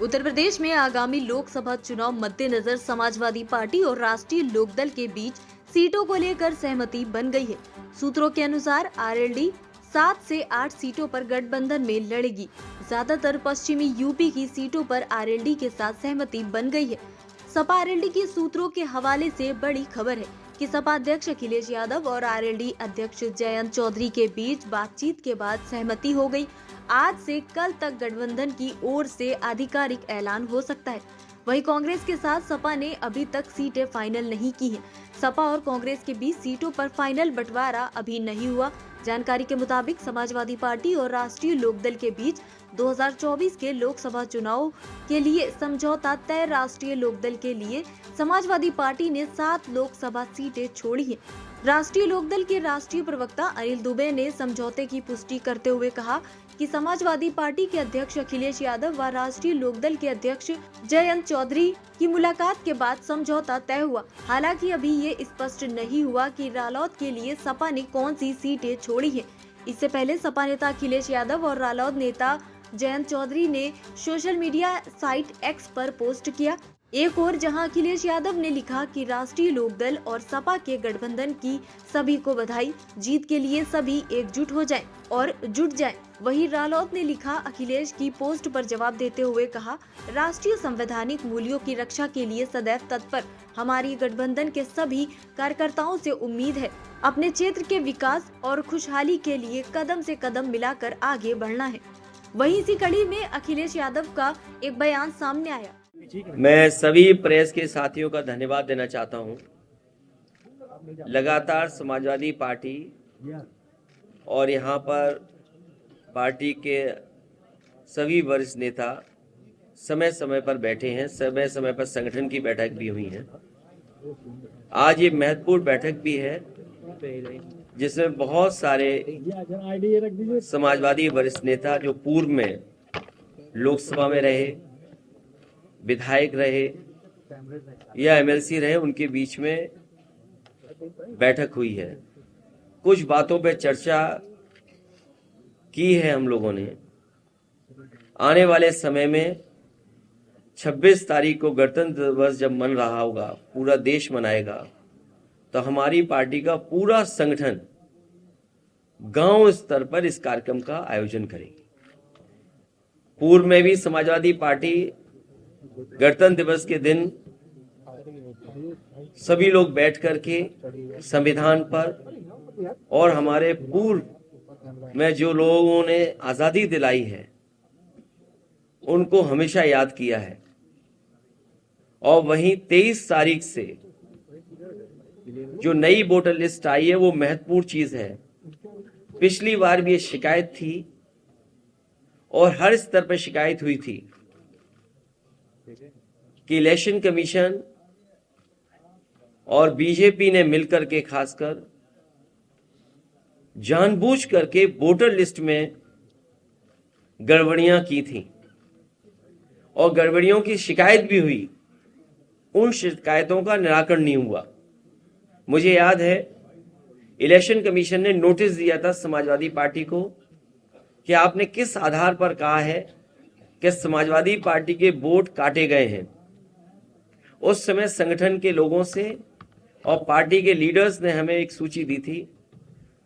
उत्तर प्रदेश में आगामी लोकसभा चुनाव मद्देनजर समाजवादी पार्टी और राष्ट्रीय लोकदल के बीच सीटों को लेकर सहमति बन गई है। सूत्रों के अनुसार आरएलडी 7 से 8 सीटों पर गठबंधन में लड़ेगी। ज्यादातर पश्चिमी यूपी की सीटों पर आरएलडी के साथ सहमति बन गई है। सपा आरएलडी के सूत्रों के हवाले से बड़ी खबर है कि सपा अध्यक्ष अखिलेश यादव और आरएलडी अध्यक्ष जयंत चौधरी के बीच बातचीत के बाद सहमति हो गई। आज से कल तक गठबंधन की ओर से आधिकारिक ऐलान हो सकता है। वहीं कांग्रेस के साथ सपा ने अभी तक सीटें फाइनल नहीं की हैं। सपा और कांग्रेस के बीच सीटों पर फाइनल बंटवारा अभी नहीं हुआ। जानकारी के मुताबिक समाजवादी पार्टी और राष्ट्रीय लोकदल के बीच 2024 के लोकसभा चुनाव के लिए समझौता तय। राष्ट्रीय लोकदल के लिए समाजवादी पार्टी ने 7 लोकसभा सीटें छोड़ी हैं। राष्ट्रीय लोकदल के राष्ट्रीय प्रवक्ता अनिल दुबे ने समझौते की पुष्टि करते हुए कहा कि समाजवादी पार्टी के अध्यक्ष अखिलेश यादव व राष्ट्रीय लोकदल के अध्यक्ष जयंत चौधरी की मुलाकात के बाद समझौता तय हुआ। हालांकि अभी ये स्पष्ट नहीं हुआ कि रालोद के लिए सपा ने कौन सी सीटें छोड़ी हैं। इससे पहले सपा नेता अखिलेश यादव और रालोद नेता जयंत चौधरी ने सोशल मीडिया साइट एक्स पर पोस्ट किया। एक और जहां अखिलेश यादव ने लिखा कि राष्ट्रीय लोकदल और सपा के गठबंधन की सभी को बधाई, जीत के लिए सभी एकजुट हो जाएं और जुट जाएं। वहीं रालोद ने लिखा, अखिलेश की पोस्ट पर जवाब देते हुए कहा, राष्ट्रीय संवैधानिक मूल्यों की रक्षा के लिए सदैव तत्पर हमारी गठबंधन के सभी कार्यकर्ताओं से उम्मीद है अपने क्षेत्र के विकास और खुशहाली के लिए कदम से कदम मिलाकर आगे बढ़ना है। वहीं इसी कड़ी में अखिलेश यादव का एक बयान सामने आया। मैं सभी प्रेस के साथियों का धन्यवाद देना चाहता हूं। लगातार समाजवादी पार्टी और यहां पर पार्टी के सभी वरिष्ठ नेता समय समय पर बैठे हैं, समय समय पर संगठन की बैठक भी हुई है। आज ये महत्वपूर्ण बैठक भी है जिसमें बहुत सारे समाजवादी वरिष्ठ नेता जो पूर्व में लोकसभा में रहे, विधायक रहे या एमएलसी रहे, उनके बीच में बैठक हुई है। कुछ बातों पे चर्चा की है हम लोगों ने। आने वाले समय में 26 तारीख को गणतंत्र दिवस जब मन रहा होगा, पूरा देश मनाएगा, तो हमारी पार्टी का पूरा संगठन गांव स्तर पर इस कार्यक्रम का आयोजन करेगी। पूर्व में भी समाजवादी पार्टी गणतंत्र दिवस के दिन सभी लोग बैठ करके संविधान पर और हमारे पूर्व में जो लोगों ने आजादी दिलाई है उनको हमेशा याद किया है। और वहीं 23 तारीख से जो नई वोटर लिस्ट आई है वो महत्वपूर्ण चीज है। पिछली बार भी ये शिकायत थी और हर स्तर पर शिकायत हुई थी कि इलेक्शन कमीशन और बीजेपी ने मिलकर के खासकर जानबूझ करके वोटर लिस्ट में गड़बड़ियां की थी और गड़बड़ियों की शिकायत भी हुई। उन शिकायतों का निराकरण नहीं हुआ। मुझे याद है इलेक्शन कमीशन ने नोटिस दिया था समाजवादी पार्टी को कि आपने किस आधार पर कहा है कि समाजवादी पार्टी के वोट काटे गए हैं। उस समय संगठन के लोगों से और पार्टी के लीडर्स ने हमें एक सूची दी थी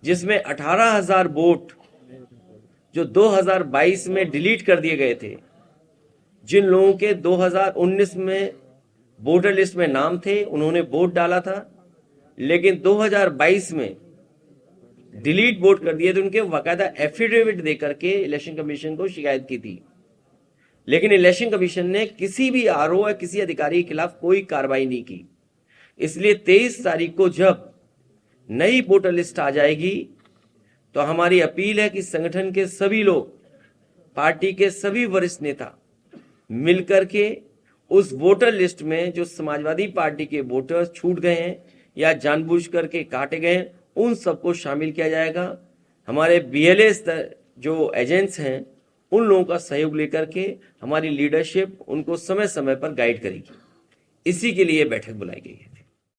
जिसमें 18,000 वोट जो 2022 में डिलीट कर दिए गए थे। जिन लोगों के 2019 में वोटर लिस्ट में नाम थे उन्होंने वोट डाला था, लेकिन 2022 में डिलीट वोट कर दिए थे। उनके बाकायदा एफिडेविट देकर के इलेक्शन कमीशन को शिकायत की थी, लेकिन इलेक्शन कमीशन ने किसी भी आरओ या किसी अधिकारी के खिलाफ कोई कार्रवाई नहीं की। इसलिए 23 तारीख को जब नई वोटर लिस्ट आ जाएगी तो हमारी अपील है कि संगठन के सभी लोग, पार्टी के सभी वरिष्ठ नेता मिलकर के उस वोटर लिस्ट में जो समाजवादी पार्टी के वोटर्स छूट गए हैं या जानबूझ करके काटे गए हैं उन सबको शामिल किया जाएगा। हमारे बीएलए जो एजेंट्स हैं उन लोगों का सहयोग लेकर के हमारी लीडरशिप उनको समय समय पर गाइड करेगी। इसी के लिए बैठक बुलाई गई है।